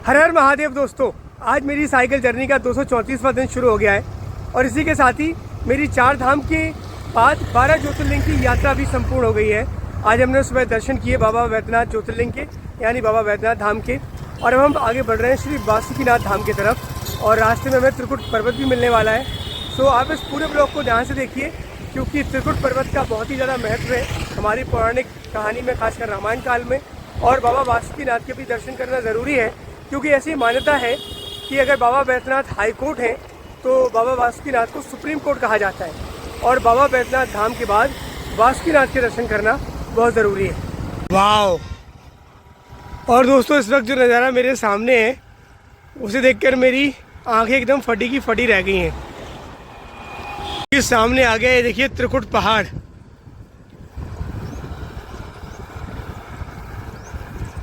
हर हर महादेव दोस्तों, आज मेरी साइकिल जर्नी का 234वां दिन शुरू हो गया है और इसी के साथ ही मेरी 4 धाम के बाद 12 ज्योतिर्लिंग की यात्रा भी संपूर्ण हो गई है। आज हमने सुबह दर्शन किए बाबा वैद्यनाथ ज्योतिर्लिंग के यानी बाबा वैद्यनाथ धाम के, और अब हम आगे बढ़ रहे हैं श्री वासुकीनाथ धाम की तरफ और रास्ते में हमें त्रिकुट पर्वत भी मिलने वाला है। सो आप इस पूरे ब्लॉग को ध्यान से देखिए क्योंकि त्रिकुट पर्वत का बहुत ही ज़्यादा महत्व है हमारी पौराणिक कहानी में, खासकर रामायण काल में। और बाबा वासुकीनाथ के भी दर्शन करना ज़रूरी है क्योंकि ऐसी मान्यता है कि अगर बाबा वैद्यनाथ हाई कोर्ट है तो बाबा वासुकीनाथ को सुप्रीम कोर्ट कहा जाता है और बाबा वैद्यनाथ धाम के बाद वासुकीनाथ के दर्शन करना बहुत ज़रूरी है। वाओ! और दोस्तों, इस वक्त जो नज़ारा मेरे सामने है उसे देखकर मेरी आंखें एकदम फटी की फटी रह गई हैं। इस सामने आ गया, देखिए त्रिकुट पहाड़।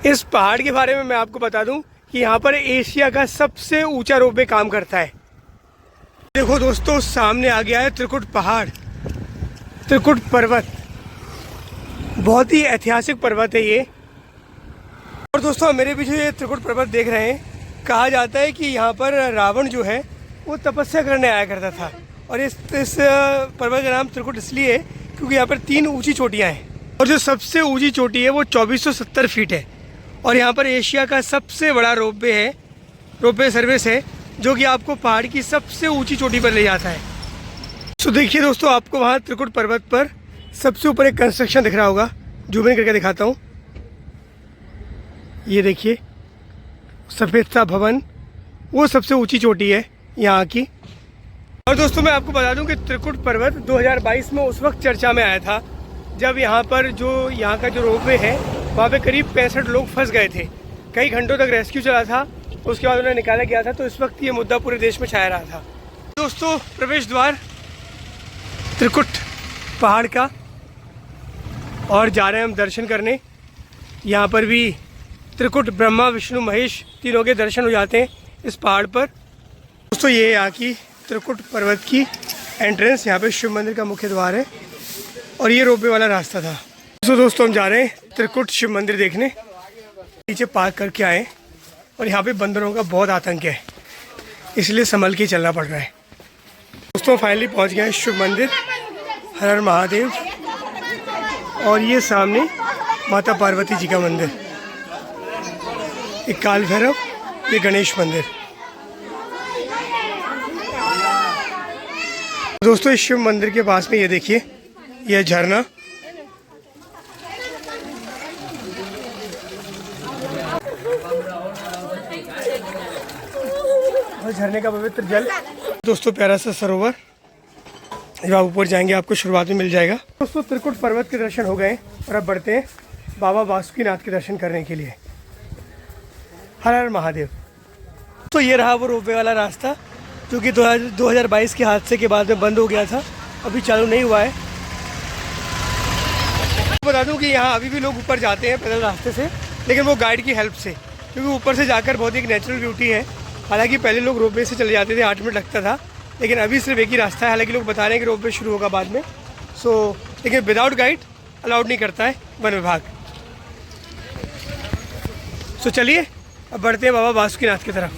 इस पहाड़ के बारे में मैं आपको बता दूं कि यहाँ पर एशिया का सबसे ऊंचा रोपवे काम करता है। देखो दोस्तों, सामने आ गया है त्रिकुट पहाड़, त्रिकुट पर्वत। बहुत ही ऐतिहासिक पर्वत है ये। और दोस्तों, मेरे पीछे ये त्रिकुट पर्वत देख रहे हैं, कहा जाता है कि यहाँ पर रावण जो है वो तपस्या करने आया करता था और इस पर्वत का नाम त्रिकुट इसलिए है क्योंकि यहाँ पर 3 ऊंची चोटियाँ हैं और जो सबसे ऊंची चोटी है वो 2470 फीट है और यहाँ पर एशिया का सबसे बड़ा रोपवे है, रोपवे सर्विस है जो कि आपको पहाड़ की सबसे ऊंची चोटी पर ले जाता है। तो देखिए दोस्तों, आपको वहाँ त्रिकुट पर्वत पर सबसे ऊपर एक कंस्ट्रक्शन दिख रहा होगा, जूम इन करके दिखाता हूँ। ये देखिए सफ़ेद सा भवन, वो सबसे ऊंची चोटी है यहाँ की। और दोस्तों, मैं आपको बता दूं कि त्रिकुट पर्वत 2022 में उस वक्त चर्चा में आया था जब यहाँ पर यहाँ का जो रोपवे है वहाँ पे करीब 65 लोग फंस गए थे। कई घंटों तक रेस्क्यू चला था, उसके बाद उन्हें निकाला गया था। तो इस वक्त ये मुद्दा पूरे देश में छाया रहा था। दोस्तों, प्रवेश द्वार त्रिकुट पहाड़ का, और जा रहे हैं हम दर्शन करने। यहाँ पर भी त्रिकुट ब्रह्मा विष्णु महेश तीनों के दर्शन हो जाते हैं इस पहाड़ पर। दोस्तों, ये यहाँ की त्रिकुट पर्वत की एंट्रेंस, यहाँ पे शिव मंदिर का मुख्य द्वार है और ये रोपवे वाला रास्ता था। दोस्तों, हम जा रहे हैं त्रिकुट शिव मंदिर देखने। नीचे पार्क करके आए और यहाँ पे बंदरों का बहुत आतंक है, इसलिए संभल के चलना पड़ रहा है। दोस्तों, फाइनली पहुँच गए हैं शिव मंदिर। हर हर महादेव। और ये सामने माता पार्वती जी का मंदिर, एक काल भैरव, ये गणेश मंदिर। दोस्तों, इस शिव मंदिर के पास में ये देखिए, यह झरना। और झरने का पवित्र जल। दोस्तों, प्यारा सा सरोवर, जब आप ऊपर जाएंगे आपको शुरुआत में मिल जाएगा। दोस्तों, त्रिकुट पर्वत के दर्शन हो गए और अब बढ़ते हैं बाबा वासुकीनाथ के दर्शन करने के लिए। हर हर महादेव। तो ये रहा वो रोपवे वाला रास्ता जो कि 2022 के हादसे के बाद में बंद हो गया था, अभी चालू नहीं हुआ है। बता दूं कि यहाँ अभी भी लोग ऊपर जाते हैं पैदल रास्ते से, लेकिन वो गाइड की हेल्प से, क्योंकि ऊपर से जाकर बहुत ही एक नेचुरल ब्यूटी है। हालांकि पहले लोग रोपवे से चले जाते थे, 8 मिनट लगता था, लेकिन अभी सिर्फ एक ही रास्ता है। हालांकि लोग बता रहे हैं कि रोपवे शुरू होगा बाद में, लेकिन विदाउट गाइड अलाउड नहीं करता है वन विभाग। चलिए अब बढ़ते हैं बाबा वासुकीनाथ की तरफ।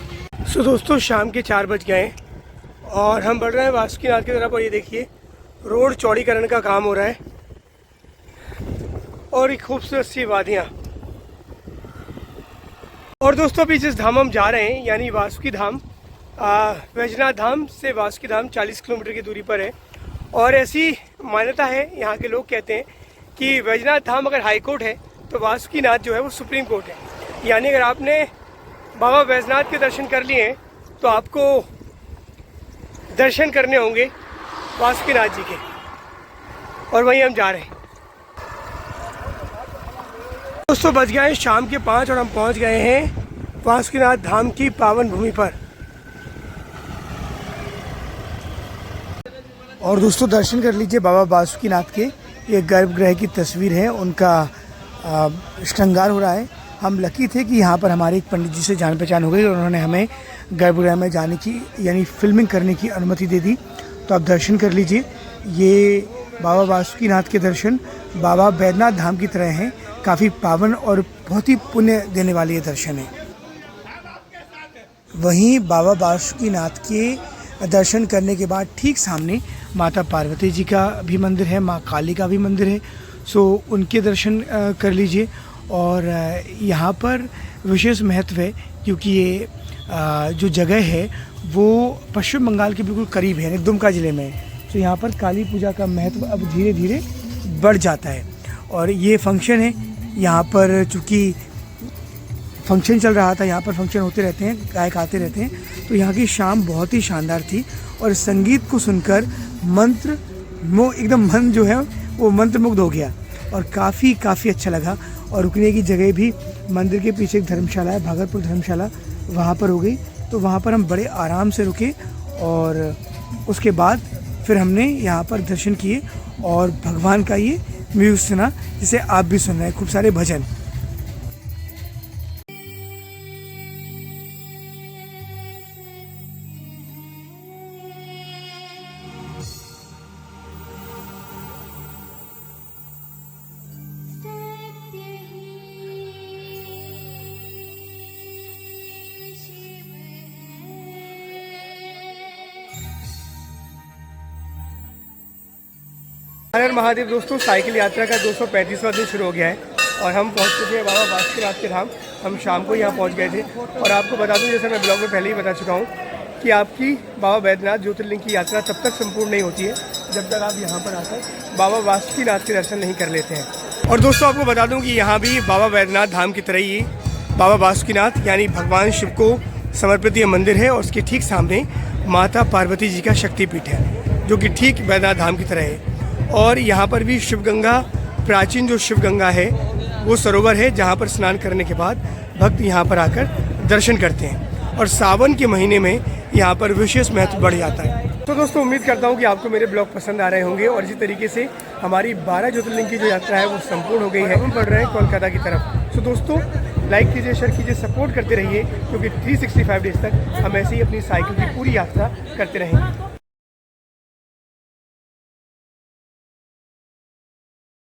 दोस्तों, शाम के 4 बज गए और हम बढ़ रहे हैं वासुकीनाथ की तरफ। और ये देखिए, रोड चौड़ीकरण का काम हो रहा है और एक खूबसूरत सी वादियाँ। और दोस्तों, अभी जिस धाम हम जा रहे हैं यानी वासुकी धाम, वैजनाथ धाम से वासुकी धाम 40 किलोमीटर की दूरी पर है। और ऐसी मान्यता है, यहाँ के लोग कहते हैं कि वैजनाथ धाम अगर हाई कोर्ट है तो वासुकीनाथ जो है वो सुप्रीम कोर्ट है। यानी अगर आपने बाबा वैजनाथ के दर्शन कर लिए तो आपको दर्शन करने होंगे वासुकीनाथ जी के, और वहीं हम जा रहे हैं। दोस्तों, बज गए हैं शाम के 5 और हम पहुंच गए हैं वासुकीनाथ धाम की पावन भूमि पर। और दोस्तों, दर्शन कर लीजिए बाबा वासुकीनाथ के। ये गर्भगृह की तस्वीर है, उनका श्रृंगार हो रहा है। हम लकी थे कि यहाँ पर हमारे एक पंडित जी से जान पहचान हो गई और उन्होंने हमें गर्भगृह में जाने की यानी फिल्मिंग करने की अनुमति दे दी। तो आप दर्शन कर लीजिए। ये बाबा वासुकीनाथ के दर्शन बाबा वैद्यनाथ धाम की तरह हैं, काफ़ी पावन और बहुत ही पुण्य देने वाले ये दर्शन है। वहीं बाबा बासुकीनाथ के दर्शन करने के बाद ठीक सामने माता पार्वती जी का भी मंदिर है, माँ काली का भी मंदिर है। सो उनके दर्शन कर लीजिए। और यहाँ पर विशेष महत्व है क्योंकि ये जो जगह है वो पश्चिम बंगाल के बिल्कुल करीब है, यानी दुमका ज़िले में है। तो यहाँ पर काली पूजा का महत्व अब धीरे धीरे बढ़ जाता है। और ये फंक्शन है यहाँ पर, चूँकि फंक्शन चल रहा था, यहाँ पर फंक्शन होते रहते हैं, गायक आते रहते हैं, तो यहाँ की शाम बहुत ही शानदार थी। और संगीत को सुनकर एकदम मन जो है वो मंत्रमुग्ध हो गया और काफ़ी अच्छा लगा। और रुकने की जगह भी मंदिर के पीछे एक धर्मशाला है, भागलपुर धर्मशाला, वहाँ पर हो गई। तो वहाँ पर हम बड़े आराम से रुके और उसके बाद फिर हमने यहाँ पर दर्शन किए और भगवान का ये म्यूज़िक सुना, जिसे आप भी सुन रहे हैं, खूब सारे भजन। हर हर महादेव दोस्तों, साइकिल यात्रा का 235वां दिन शुरू हो गया है और हम पहुंच चुके हैं बाबा बासुकीनाथ के धाम। हम शाम को यहाँ पहुंच गए थे और आपको बता दूं, जैसे मैं ब्लॉग में पहले ही बता चुका हूँ कि आपकी बाबा बैद्यनाथ ज्योतिर्लिंग की यात्रा तब तक संपूर्ण नहीं होती है जब तक आप यहाँ पर आकर बाबा बासुकीनाथ के दर्शन नहीं कर लेते हैं। और दोस्तों आपको बता दूँ कि यहाँ भी बाबा बैद्यनाथ धाम की तरह ही बाबा बासुकीनाथ यानी भगवान शिव को समर्पित ये मंदिर है और उसके ठीक सामने माता पार्वती जी का शक्तिपीठ है, जो कि ठीक बैद्यनाथ धाम की तरह है। और यहाँ पर भी शिवगंगा, प्राचीन जो शिवगंगा है वो सरोवर है, जहाँ पर स्नान करने के बाद भक्त यहाँ पर आकर दर्शन करते हैं। और सावन के महीने में यहाँ पर विशेष महत्व बढ़ जाता है। तो दोस्तों उम्मीद करता हूँ कि आपको मेरे ब्लॉग पसंद आ रहे होंगे और इसी तरीके से हमारी 12 ज्योतिर्लिंग की जो यात्रा है वो संपूर्ण हो गई है। हम बढ़ रहे हैं कोलकाता की तरफ। तो दोस्तों लाइक कीजिए, शेयर कीजिए, सपोर्ट करते रहिए, क्योंकि 365 डेज तक हम ऐसे ही अपनी साइकिल की पूरी यात्रा करते रहेंगे।